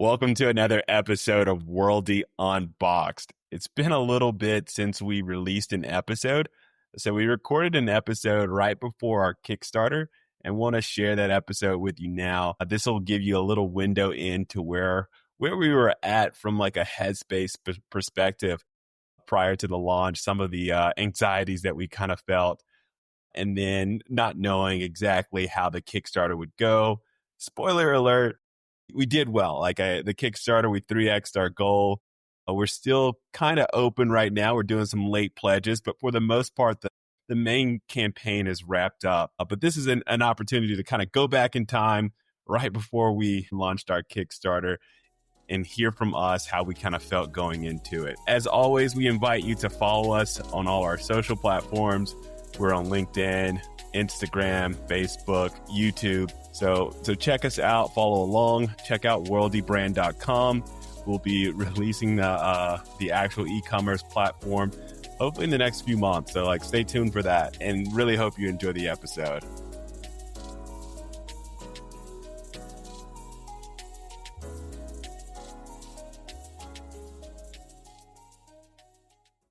Welcome to another episode of Worldie Unboxed. It's been a little bit since we released an episode. So we recorded an episode right before our Kickstarter and want to share that episode with you now. This will give you a little window into where we were at from like a headspace perspective prior to the launch, some of the anxieties that we kind of felt, and then not knowing exactly how the Kickstarter would go. Spoiler alert, we did well. The Kickstarter, we 3x'd our goal. We're still kind of open right now. We're doing some late pledges, but for the most part, the main campaign is wrapped up. But this is an opportunity to kind of go back in time right before we launched our Kickstarter and hear from us how we kind of felt going into it. As always, we invite you to follow us on all our social platforms. We're on LinkedIn, Instagram, Facebook, YouTube. So check us out, follow along, check out worldiebrand.com. We'll be releasing the actual e-commerce platform hopefully in the next few months. So stay tuned for that and really hope you enjoy the episode.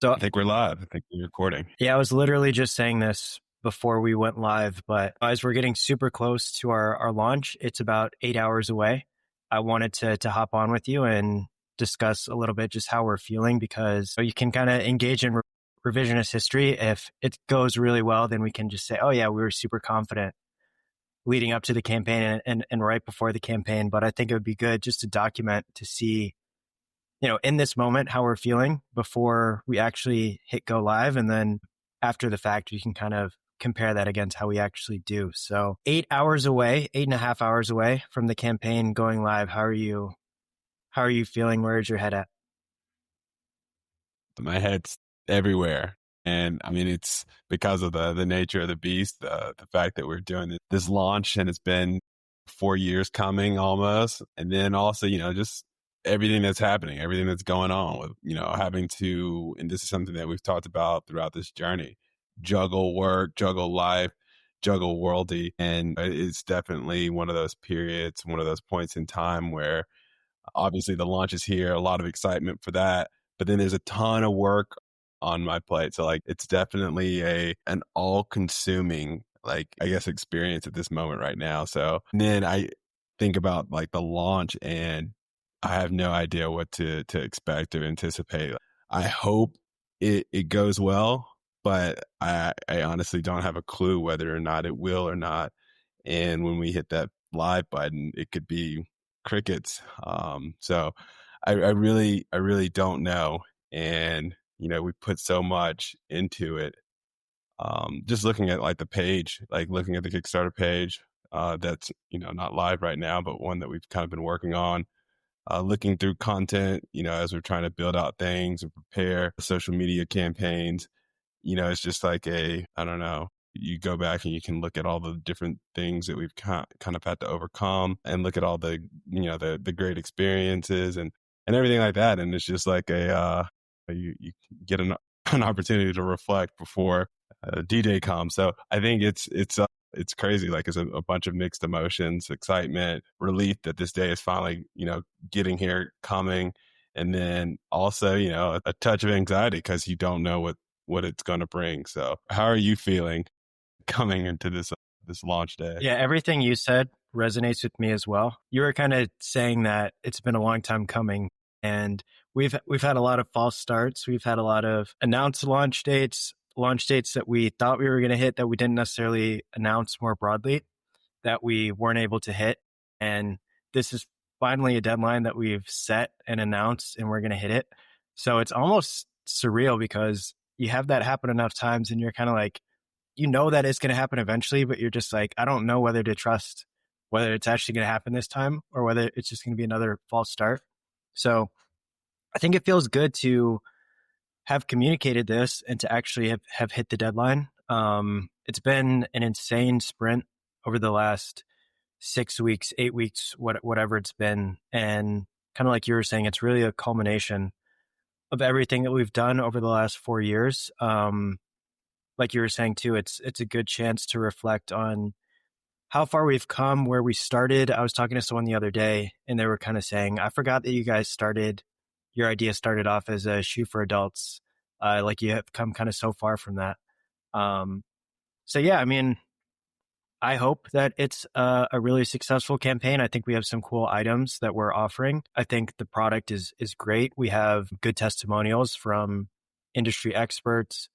So I think we're live. I think we're recording. Yeah, I was literally just saying this before we went live, but as we're getting super close to our launch, it's about 8 hours away. I wanted to hop on with you and discuss a little bit just how we're feeling, because you can kind of engage in revisionist history. If it goes really well, then we can just say, oh yeah, we were super confident leading up to the campaign and right before the campaign. But I think it would be good just to document, to see, in this moment, how we're feeling before we actually hit go live. And then after the fact, we can kind of compare that against how we actually do. So 8 hours away, 8.5 hours away from the campaign going live. How are you feeling? Where's your head at? My head's everywhere. And I mean, it's because of the nature of the beast, the fact that we're doing this launch and it's been 4 years coming almost. And then also, just everything that's happening, everything that's going on with, having to, and this is something that we've talked about throughout this journey, juggle work, juggle life, juggle worldie. And it's definitely one of those periods, one of those points in time where obviously the launch is here, a lot of excitement for that, but then there's a ton of work on my plate. So it's definitely an all consuming, experience at this moment right now. So then I think about the launch and I have no idea what to expect or anticipate. I hope it goes well, but I honestly don't have a clue whether or not it will or not. And when we hit that live button, it could be crickets. So I really don't know. And, we put so much into it. Just looking at the page, looking at the Kickstarter page, that's, not live right now, but one that we've kind of been working on. Looking through content, as we're trying to build out things and prepare social media campaigns, it's just I don't know, you go back and you can look at all the different things that we've kind of had to overcome and look at all the, the great experiences and everything like that. And it's just you get an opportunity to reflect before D-Day comes. So I think it's crazy. It's a bunch of mixed emotions, excitement, relief that this day is finally, getting here, coming. And then also, a touch of anxiety because you don't know what it's going to bring. So how are you feeling coming into this launch day? Yeah, everything you said resonates with me as well. You were kind of saying that it's been a long time coming, and we've had a lot of false starts. We've had a lot of announced launch dates that we thought we were going to hit that we didn't necessarily announce more broadly, that we weren't able to hit. And this is finally a deadline that we've set and announced, and we're going to hit it. So it's almost surreal because you have that happen enough times and you're kind of that it's going to happen eventually, but you're just I don't know whether to trust whether it's actually going to happen this time or whether it's just going to be another false start. So I think it feels good to have communicated this and to actually have hit the deadline. It's been an insane sprint over the last 6 weeks, 8 weeks, whatever it's been. And kind of like you were saying, it's really a culmination of everything that we've done over the last 4 years. Like you were saying too, it's a good chance to reflect on how far we've come, where we started. I was talking to someone the other day and they were kind of saying, I forgot that you guys your idea started off as a shoe for adults. Like you have come kind of so far from that. Um, so yeah, I mean, I hope that it's a really successful campaign. I think we have some cool items that we're offering. I think the product is great. We have good testimonials from industry experts,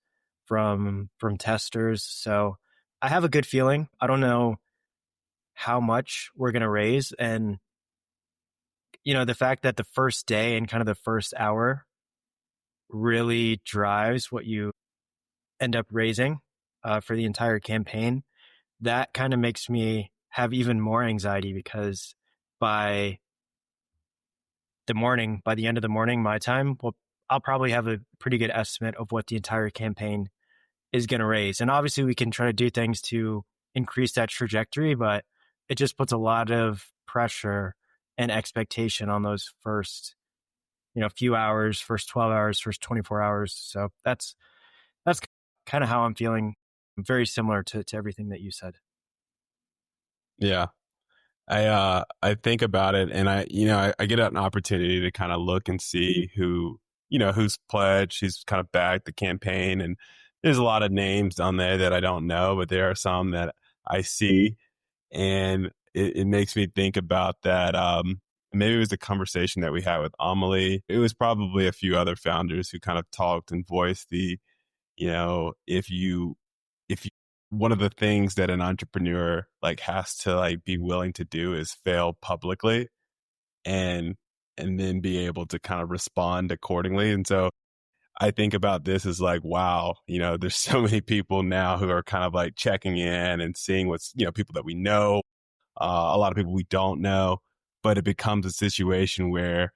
from testers. So I have a good feeling. I don't know how much we're going to raise, and the fact that the first day and kind of the first hour really drives what you end up raising for the entire campaign. That kind of makes me have even more anxiety because by by the end of the morning, my time, well, I'll probably have a pretty good estimate of what the entire campaign is going to raise. And obviously we can try to do things to increase that trajectory, but it just puts a lot of pressure and expectation on those first, few hours, first 12 hours, first 24 hours. So that's kind of how I'm feeling. Very similar to everything that you said. Yeah. I think about it and I get an opportunity to kind of look and see who's pledged, who's kind of backed the campaign. And there's a lot of names on there that I don't know, but there are some that I see. And it makes me think about that. Maybe it was a conversation that we had with Amelie. It was probably a few other founders who kind of talked and voiced if you one of the things that an entrepreneur like has to like be willing to do is fail publicly and then be able to kind of respond accordingly. And so I think about this as like, wow, there's so many people now who are kind of like checking in and seeing what's, people that we know, a lot of people we don't know, but it becomes a situation where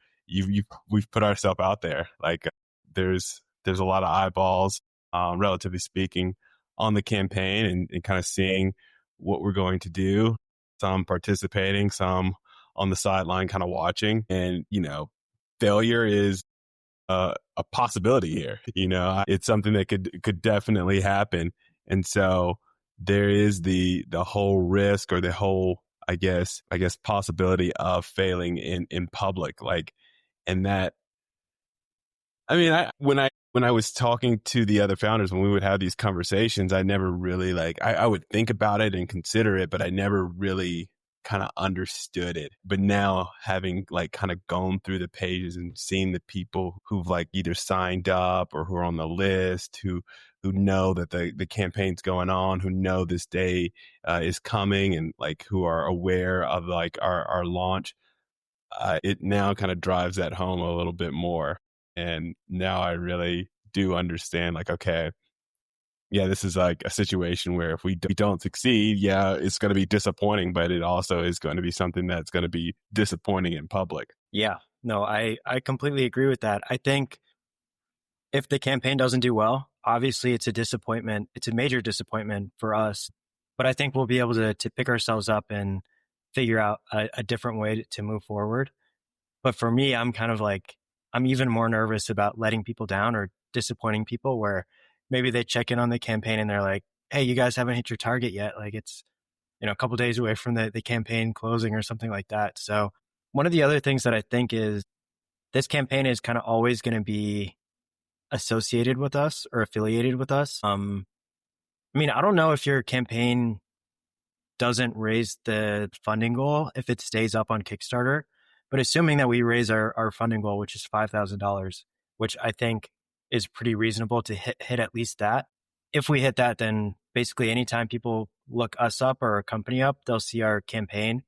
we've put ourselves out there. Like there's a lot of eyeballs, relatively speaking, on the campaign and kind of seeing what we're going to do. Some participating, some on the sideline, kind of watching. And failure is a possibility here. It's something that could definitely happen. And so there is the whole risk or the whole I guess possibility of failing in public, like, and that, I mean, when I was talking to the other founders, when we would have these conversations, I never really like, I would think about it and consider it, but I never really kind of understood it. But now having like kind of gone through the pages and seen the people who've like either signed up or who are on the list, who know that the campaign's going on, who know this day is coming, and like who are aware of like our launch, it now kind of drives that home a little bit more. And now I really do understand, like, okay, yeah, this is like a situation where if we don't succeed, yeah, it's going to be disappointing, but it also is going to be something that's going to be disappointing in public. Yeah, no, I completely agree with that. I think if the campaign doesn't do well, obviously it's a disappointment. It's a major disappointment for us, but I think we'll be able to pick ourselves up and figure out a different way to move forward. But for me, I'm kind of like, I'm even more nervous about letting people down or disappointing people where maybe they check in on the campaign and they're like, hey, you guys haven't hit your target yet. Like it's, a couple days away from the campaign closing or something like that. So one of the other things that I think is this campaign is kind of always going to be associated with us or affiliated with us. I mean, I don't know if your campaign doesn't raise the funding goal if it stays up on Kickstarter, but assuming that we raise our funding goal, which is $5,000, which I think is pretty reasonable to hit at least that. If we hit that, then basically anytime people look us up or our company up, they'll see our campaign,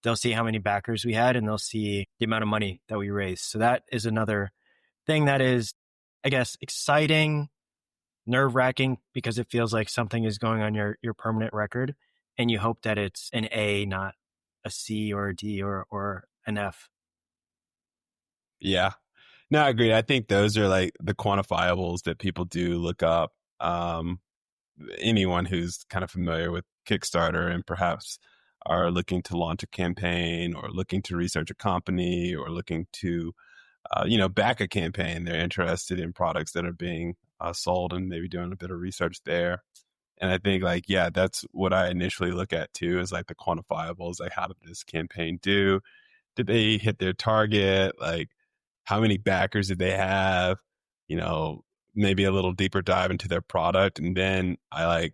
they'll see how many backers we had, and they'll see the amount of money that we raised. So that is another thing that is, I guess, exciting, nerve-wracking, because it feels like something is going on your permanent record, and you hope that it's an A, not a C or a D or an F. Yeah. No, I agree. I think those are like the quantifiables that people do look up. Anyone who's kind of familiar with Kickstarter and perhaps are looking to launch a campaign or looking to research a company or looking to, back a campaign, they're interested in products that are being sold and maybe doing a bit of research there. And I think like, yeah, that's what I initially look at too, is like the quantifiables. Like, how did this campaign do? Did they hit their target? Like, how many backers did they have? You know, maybe a little deeper dive into their product. And then I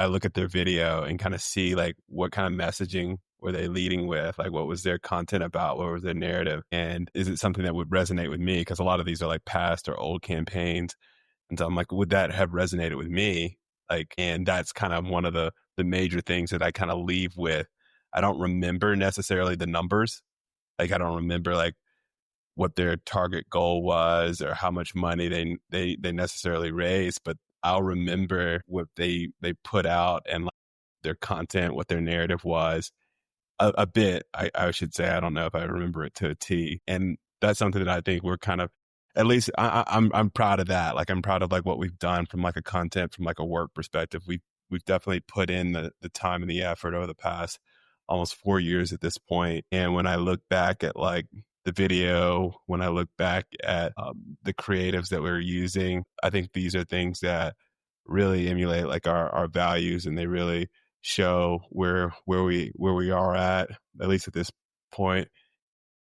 look at their video and kind of see like what kind of messaging were they leading with? Like, what was their content about? What was their narrative? And is it something that would resonate with me? Because a lot of these are like past or old campaigns. And so I'm like, would that have resonated with me? Like, and that's kind of one of the major things that I kind of leave with. I don't remember necessarily the numbers. Like, I don't remember like what their target goal was or how much money they necessarily raised, but I'll remember what they put out and like their content, what their narrative was a bit. I should say, I don't know if I remember it to a T. And that's something that I think we're kind of, at least I'm proud of that. Like, I'm proud of like what we've done from like a content, from like a work perspective. We've definitely put in the time and the effort over the past almost 4 years at this point. And when I look back at like the video, when I look back at the creatives that we're using, I think these are things that really emulate like our values, and they really show where we are at least at this point.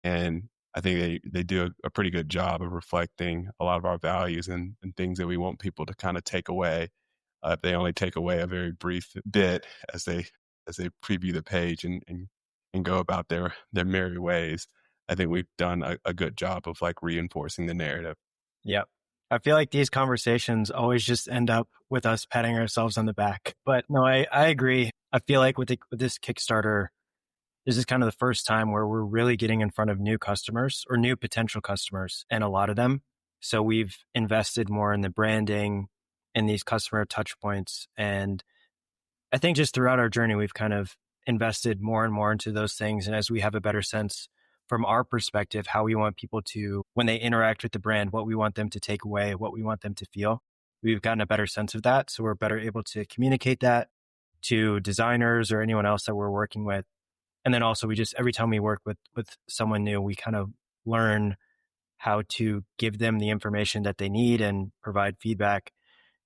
And I think they do a pretty good job of reflecting a lot of our values and things that we want people to kind of take away. If they only take away a very brief bit as they preview the page and go about their merry ways, I think we've done a good job of like reinforcing the narrative. Yep. I feel like these conversations always just end up with us patting ourselves on the back. But no, I agree. I feel like with this Kickstarter, this is kind of the first time where we're really getting in front of new customers or new potential customers, and a lot of them. So we've invested more in the branding and these customer touch points. And I think just throughout our journey, we've kind of invested more and more into those things. And as we have a better sense from our perspective, how we want people to, when they interact with the brand, what we want them to take away, what we want them to feel, we've gotten a better sense of that. So we're better able to communicate that to designers or anyone else that we're working with. And then also we just, every time we work with someone new, we kind of learn how to give them the information that they need and provide feedback,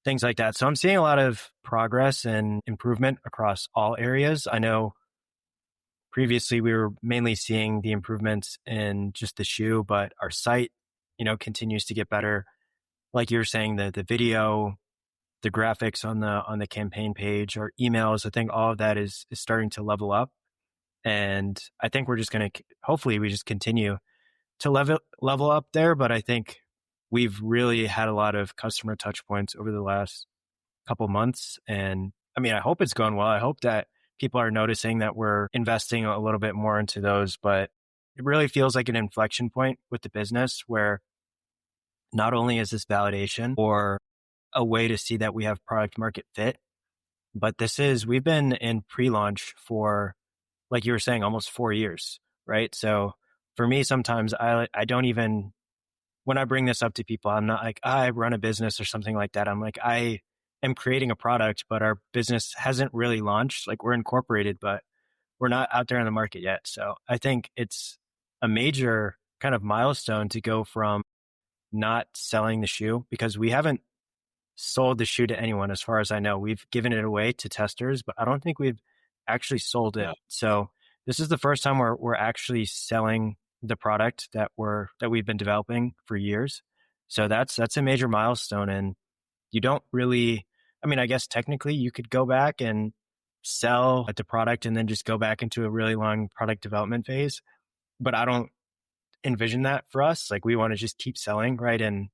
things like that. So I'm seeing a lot of progress and improvement across all areas. I know previously we were mainly seeing the improvements in just the shoe, but our site, continues to get better. Like you were saying, the video, the graphics on the campaign page, our emails, I think all of that is starting to level up. And I think we're just going to, hopefully we just continue to level up there. But I think we've really had a lot of customer touch points over the last couple months. And I mean, I hope it's going well. I hope that people are noticing that we're investing a little bit more into those, but it really feels like an inflection point with the business where not only is this validation or a way to see that we have product market fit, but we've been in pre-launch for, like you were saying, almost 4 years, right? So for me, sometimes I don't even, when I bring this up to people, I'm not like, I run a business or something like that. I'm like, I am creating a product, but our business hasn't really launched. Like, we're incorporated, but we're not out there in the market yet. So I think it's a major kind of milestone to go from not selling the shoe, because we haven't sold the shoe to anyone as far as I know. We've given it away to testers, but I don't think we've actually sold it. Yeah. So this is the first time we're actually selling the product that we've been developing for years. So that's a major milestone. And you don't really, I mean, I guess technically you could go back and sell the product and then just go back into a really long product development phase. But I don't envision that for us. Like, we want to just keep selling, right? And,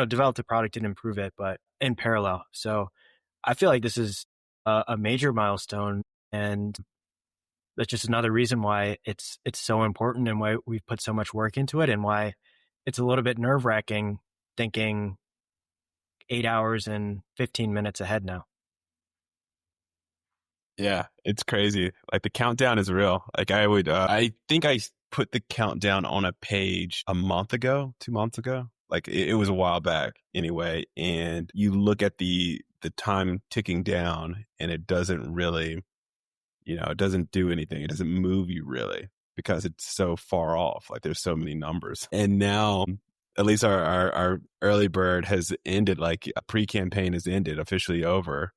develop the product and improve it, but in parallel. So I feel like this is a major milestone, and that's just another reason why it's so important and why we've put so much work into it, and why it's a little bit nerve-wracking thinking 8 hours and 15 minutes ahead now. Yeah, it's crazy. Like, the countdown is real. Like, I think I put the countdown on a page a month ago, 2 months ago. Like, it was a while back anyway. And you look at the time ticking down, and it doesn't really, it doesn't do anything. It doesn't move you really, because it's so far off. Like, there's so many numbers. And now, at least our early bird has ended, like a pre-campaign has ended, officially over.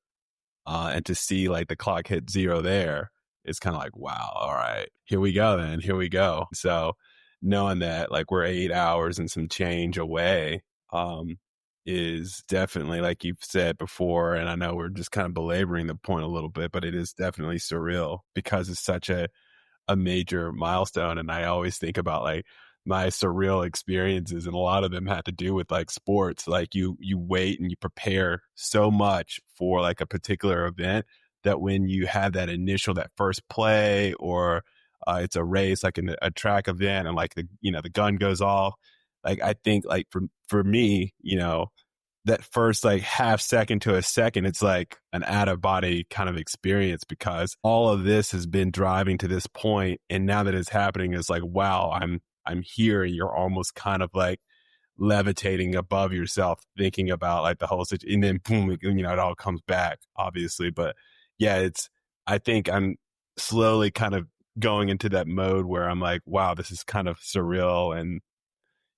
And to see like the clock hit zero there, it's kind of like, wow, all right, here we go then, here we go. So knowing that like we're 8 hours and some change away, is definitely, like you've said before, and I know we're just kind of belaboring the point a little bit, but it is definitely surreal because it's such a major milestone. And I always think about like my surreal experiences, and a lot of them had to do with like sports. Like you wait and you prepare so much for like a particular event that when you have that initial, that first play, or it's a race, like a track event, and like the gun goes off. Like I think like for me, that first like half second to a second, it's like an out of body kind of experience, because all of this has been driving to this point. And now that it's happening, it's like, wow, I'm here. And you're almost kind of like levitating above yourself, thinking about like the whole situation. And then boom, it all comes back, obviously. But yeah, I think I'm slowly kind of going into that mode where I'm like, wow, this is kind of surreal. And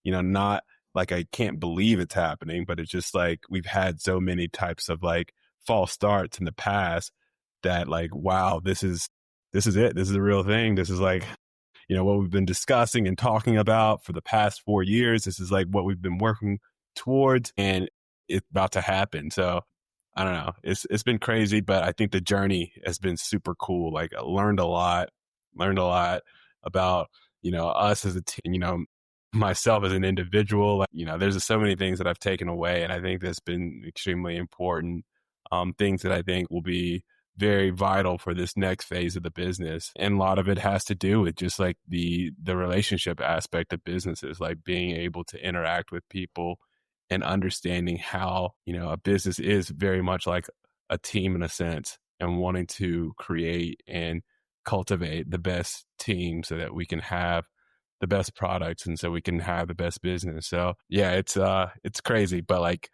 not like I can't believe it's happening, but it's just like we've had so many types of like false starts in the past that like, wow, this is it. This is the real thing. This is like, what we've been discussing and talking about for the past 4 years. This is like what we've been working towards, and it's about to happen. So I don't know. It's been crazy, but I think the journey has been super cool. Like I learned a lot about, us as a team, myself as an individual. Like, there's so many things that I've taken away, and I think that's been extremely important. Things that I think will be very vital for this next phase of the business. And a lot of it has to do with just like the relationship aspect of businesses, like being able to interact with people and understanding how, a business is very much like a team in a sense, and wanting to create and cultivate the best team so that we can have the best products and so we can have the best business. So yeah, it's crazy, but like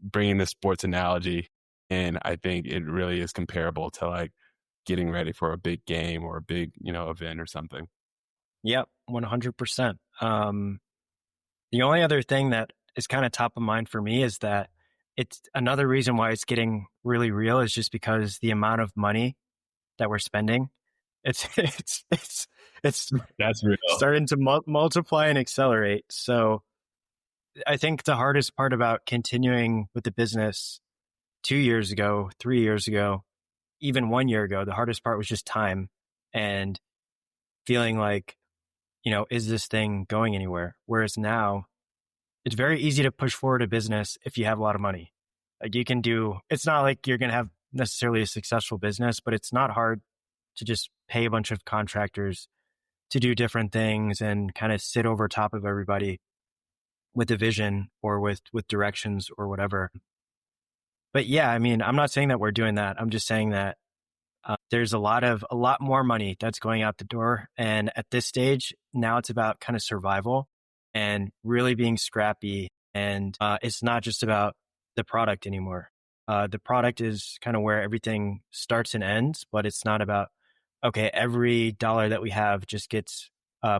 bringing the sports analogy, and I think it really is comparable to like getting ready for a big game or a big, event or something. Yep, 100%. The only other thing that is kind of top of mind for me is that it's another reason why it's getting really real is just because the amount of money that we're spending, it's it's That's real. starting to multiply and accelerate. So I think the hardest part about continuing with the business 2 years ago, 3 years ago, even 1 year ago, the hardest part was just time and feeling like, is this thing going anywhere? Whereas now it's very easy to push forward a business if you have a lot of money. Like it's not like you're going to have necessarily a successful business, but it's not hard to just pay a bunch of contractors to do different things and kind of sit over top of everybody with a vision or with directions or whatever. But yeah, I mean, I'm not saying that we're doing that. I'm just saying that there's a lot more money that's going out the door. And at this stage, now it's about kind of survival and really being scrappy. And it's not just about the product anymore. The product is kind of where everything starts and ends, but it's not about, okay, every dollar that we have just gets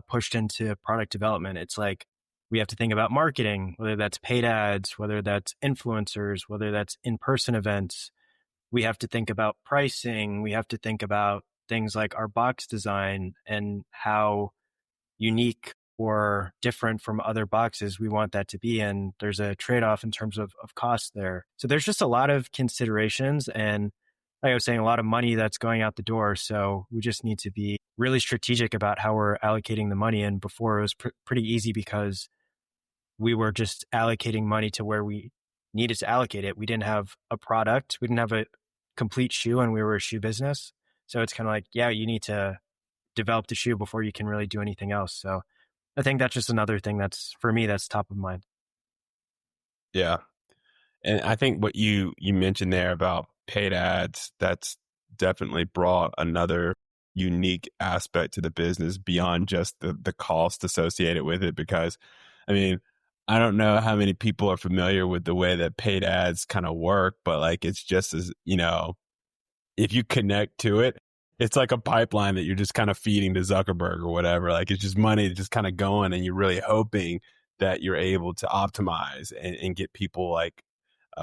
pushed into product development. It's like we have to think about marketing, whether that's paid ads, whether that's influencers, whether that's in-person events. We have to think about pricing. We have to think about things like our box design and how unique or different from other boxes we want that to be. And there's a trade-off in terms of cost there. So there's just a lot of considerations and, like I was saying, a lot of money that's going out the door. So we just need to be really strategic about how we're allocating the money. And before it was pretty easy because we were just allocating money to where we needed to allocate it. We didn't have a product. We didn't have a complete shoe and we were a shoe business. So it's kind of like, yeah, you need to develop the shoe before you can really do anything else. So I think that's just another thing that's, for me, that's top of mind. Yeah. And I think what you mentioned there about paid ads, that's definitely brought another unique aspect to the business beyond just the cost associated with it. Because, I mean, I don't know how many people are familiar with the way that paid ads kind of work, but like it's just as, if you connect to it, it's like a pipeline that you're just kind of feeding to Zuckerberg or whatever. Like it's just money just kind of going, and you're really hoping that you're able to optimize and get people like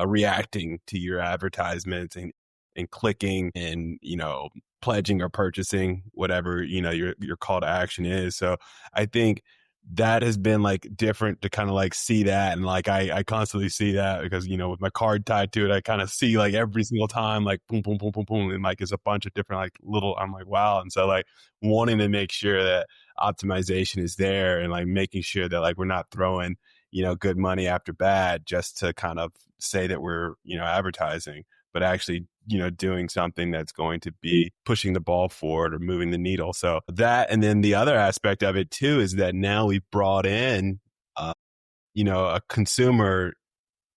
reacting to your advertisements. And and clicking and, pledging or purchasing whatever, your call to action is. So I think that has been like different to kind of like see that. And like, I constantly see that because, with my card tied to it, I kind of see like every single time, like boom, boom, boom, boom, boom. And like, it's a bunch of different, like little, I'm like, wow. And so like wanting to make sure that optimization is there and like making sure that like we're not throwing, good money after bad just to kind of say that we're, advertising, but actually, doing something that's going to be pushing the ball forward or moving the needle. So that, and then the other aspect of it too, is that now we've brought in, a consumer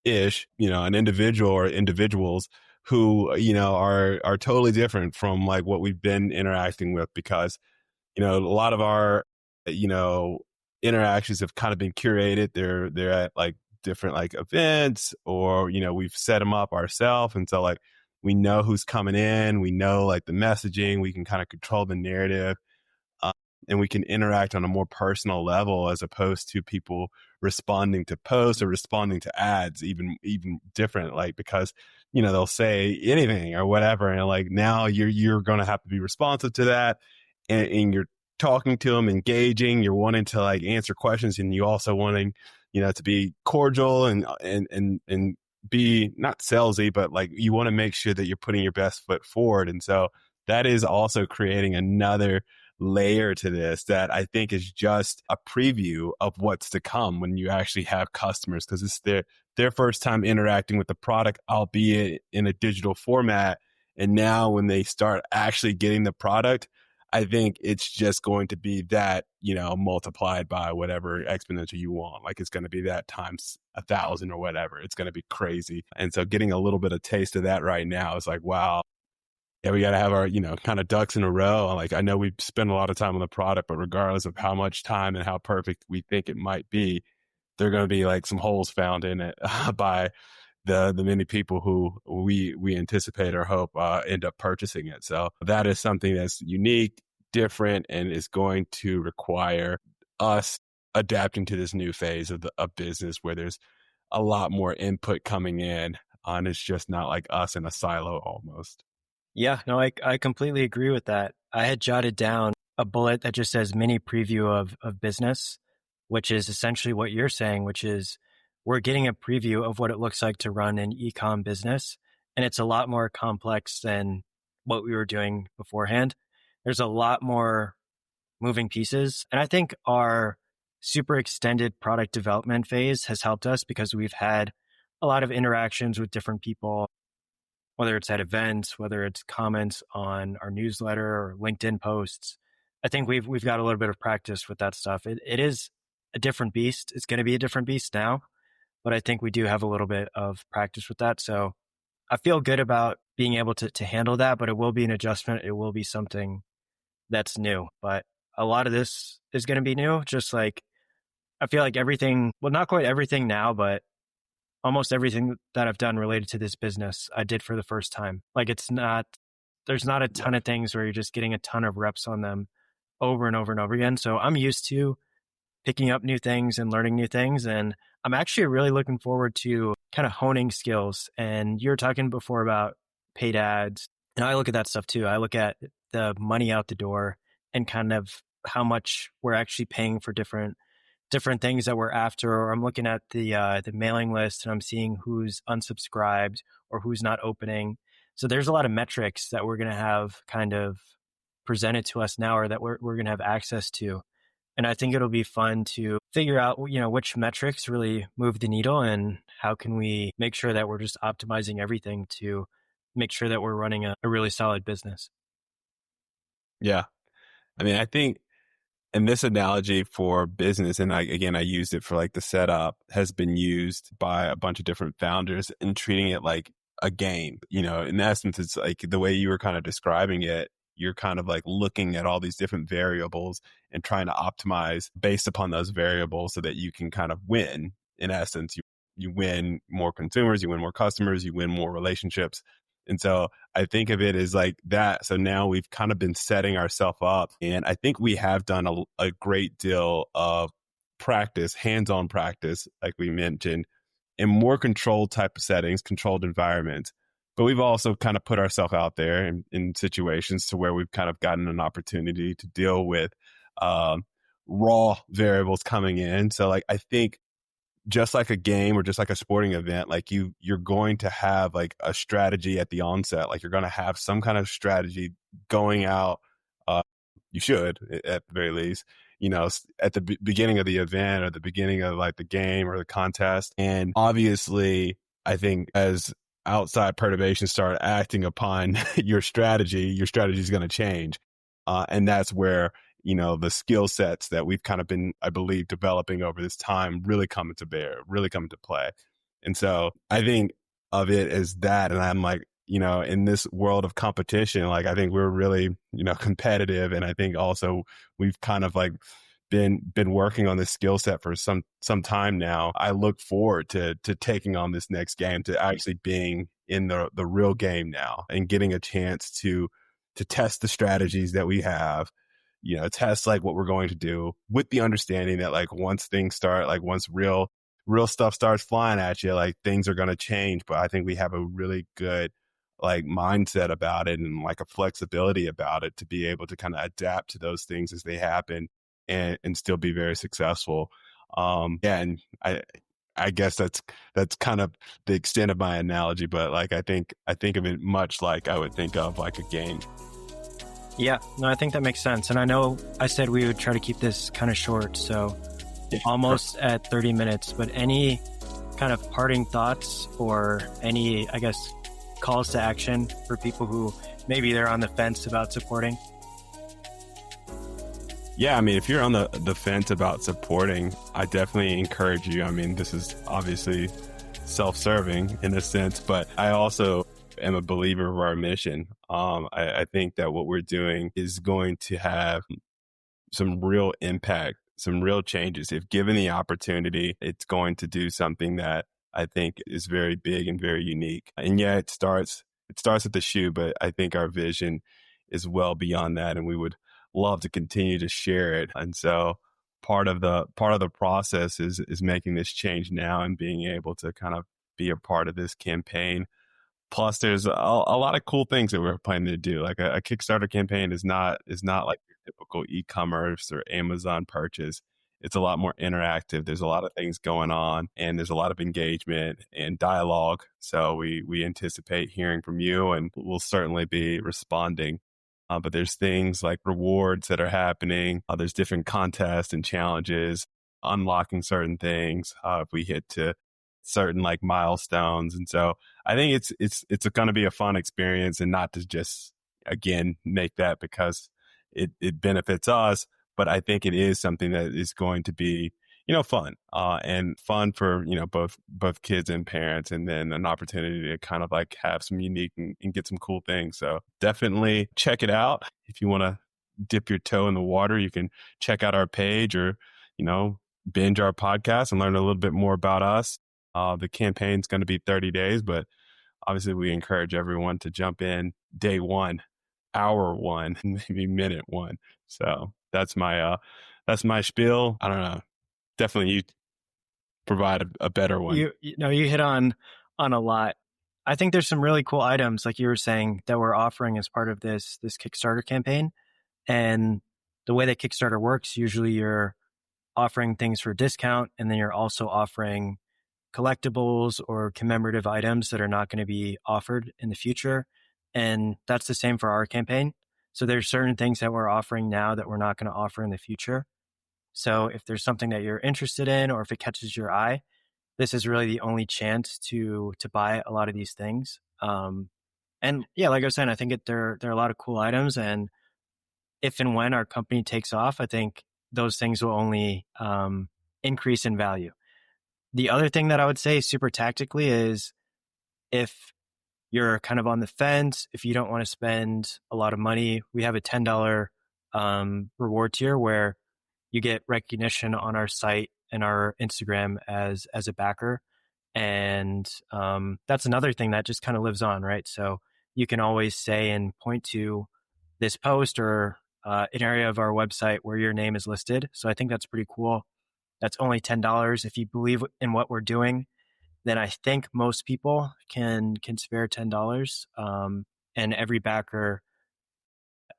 ish, an individual or individuals who, are totally different from like what we've been interacting with because a lot of our, you know, interactions have kind of been curated. They're at like different like events or, we've set them up ourselves. And so like we know who's coming in, we know like the messaging, we can kind of control the narrative. um, and we can interact on a more personal level as opposed to people responding to posts or responding to ads, even different, like because they'll say anything or whatever, and like now you're going to have to be responsive to that, and you're talking to them, engaging, you're wanting to like answer questions, and you also wanting to be cordial and be not salesy, but like you want to make sure that you're putting your best foot forward. And so that is also creating another layer to this that I think is just a preview of what's to come when you actually have customers, because it's their first time interacting with the product, albeit in a digital format. And now when they start actually getting the product, I think it's just going to be that, multiplied by whatever exponential you want. Like it's going to be that times 1,000 or whatever. It's going to be crazy. And so getting a little bit of taste of that right now is like, wow, yeah, we got to have our, kind of ducks in a row. Like, I know we spend a lot of time on the product, but regardless of how much time and how perfect we think it might be, there are going to be like some holes found in it by the many people who we anticipate or hope end up purchasing it. So that is something that's unique, different, and is going to require us adapting to this new phase of business where there's a lot more input coming in, and it's just not like us in a silo almost. Yeah, no, I completely agree with that. I had jotted down a bullet that just says mini preview of business, which is essentially what you're saying, which is we're getting a preview of what it looks like to run an e-com business. And it's a lot more complex than what we were doing beforehand. There's a lot more moving pieces. And I think our super extended product development phase has helped us because we've had a lot of interactions with different people, whether it's at events, whether it's comments on our newsletter or LinkedIn posts. I think we've got a little bit of practice with that stuff. It is a different beast. It's going to be a different beast now, but I think we do have a little bit of practice with that. So I feel good about being able to handle that, but it will be an adjustment. It will be something that's new, but a lot of this is going to be new. Just like I feel like everything, well, not quite everything now, but almost everything that I've done related to this business, I did for the first time. Like there's not a ton of things where you're just getting a ton of reps on them over and over and over again. So I'm used to picking up new things and learning new things. And I'm actually really looking forward to kind of honing skills. And you were talking before about paid ads. And I look at that stuff too. I look at the money out the door and kind of how much we're actually paying for different things that we're after, or I'm looking at the mailing list and I'm seeing who's unsubscribed or who's not opening. So there's a lot of metrics that we're going to have kind of presented to us now, or that we're going to have access to. And I think it'll be fun to figure out, which metrics really move the needle and how can we make sure that we're just optimizing everything to make sure that we're running a really solid business. Yeah. I mean, I think, and this analogy for business, and I used it for like the setup, has been used by a bunch of different founders and treating it like a game. In essence, it's like the way you were kind of describing it, you're kind of like looking at all these different variables and trying to optimize based upon those variables so that you can kind of win. In essence, you win more consumers, you win more customers, you win more relationships. And so I think of it as like that. So now we've kind of been setting ourselves up, and I think we have done a great deal of practice, hands-on practice, like we mentioned, in more controlled type of settings, controlled environments. but we've also kind of put ourselves out there in situations to where we've kind of gotten an opportunity to deal with um, raw variables coming in. So like I think just like a game or just like a sporting event, like you're going to have like a strategy at the onset. Like you're going to have some kind of strategy going out. Uh, you should, at the very least, at the beginning of the event or the beginning of like the game or the contest. And obviously, I think as outside perturbations start acting upon your strategy is going to change. And that's where the skill sets that we've kind of been, I believe, developing over this time really come into bear, really come into play. And so I think of it as that. And I'm like, in this world of competition, like I think we're really, competitive. And I think also we've kind of like been working on this skill set for some time now. I look forward to taking on this next game, to actually being in the real game now and getting a chance to test the strategies that we have, test like what we're going to do, with the understanding that like once things start, like once real stuff starts flying at you, like things are going to change. But I think we have a really good like mindset about it and like a flexibility about it to be able to kind of adapt to those things as they happen and still be very successful. Yeah, and I guess that's kind of the extent of my analogy, but like I think of it much like I would think of like a game. Yeah, no, I think that makes sense. And I know I said we would try to keep this kind of short, so Yeah, almost at 30 minutes, but any kind of parting thoughts or any, I guess, calls to action for people who maybe they're on the fence about supporting? Yeah, I mean, if you're on the fence about supporting, I definitely encourage you. I mean, this is obviously self-serving in a sense, but I also am a believer of our mission. I think that what we're doing is going to have some real impact, some real changes. If given the opportunity, it's going to do something that I think is very big and very unique. And yeah, it starts at the shoe, but I think our vision is well beyond that, and we would love to continue to share it. And so part of the process is making this change now and being able to kind of be a part of this campaign. Plus, there's a lot of cool things that we're planning to do. Like a Kickstarter campaign is not like your typical e-commerce or Amazon purchase. It's a lot more interactive. There's a lot of things going on, and there's a lot of engagement and dialogue. So we anticipate hearing from you, and we'll certainly be responding. But there's things like rewards that are happening. There's different contests and challenges, unlocking certain things if we hit to certain like milestones. And so I think it's going to be a fun experience, and not to just again make that because it benefits us, but I think it is something that is going to be fun and fun for both kids and parents, and then an opportunity to kind of like have some unique and get some cool things. So definitely check it out. If you want to dip your toe in the water, you can check out our page, or binge our podcast and learn a little bit more about us. The campaign's going to be 30 days, but obviously we encourage everyone to jump in day one, hour one, maybe minute one. So that's my spiel. I don't know. Definitely you provide a better one. You hit on a lot. I think there's some really cool items, like you were saying, that we're offering as part of this Kickstarter campaign. And the way that Kickstarter works, usually you're offering things for discount, and then you're also offering collectibles or commemorative items that are not going to be offered in the future. And that's the same for our campaign. So there's certain things that we're offering now that we're not going to offer in the future. So if there's something that you're interested in, or if it catches your eye, this is really the only chance to buy a lot of these things. And yeah, like I was saying, I think there are a lot of cool items, and if and when our company takes off, I think those things will only increase in value. The other thing that I would say super tactically is, if you're kind of on the fence, if you don't want to spend a lot of money, we have a $10 reward tier where you get recognition on our site and our Instagram as a backer. And that's another thing that just kind of lives on, right? So you can always say and point to this post or an area of our website where your name is listed. So I think that's pretty cool. That's only $10 if you believe in what we're doing. then I think most people can spare $10. And every backer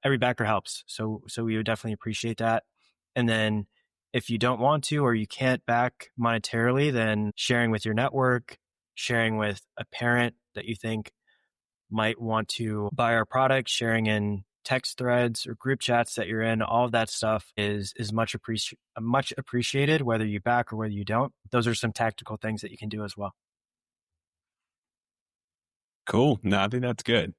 helps. So we would definitely appreciate that. And then if you don't want to or you can't back monetarily, then sharing with your network, sharing with a parent that you think might want to buy our product, sharing in text threads or group chats that you're in, all of that stuff is much appreciated, whether you back or whether you don't. Those are some tactical things that you can do as well. Cool. No, I think that's good.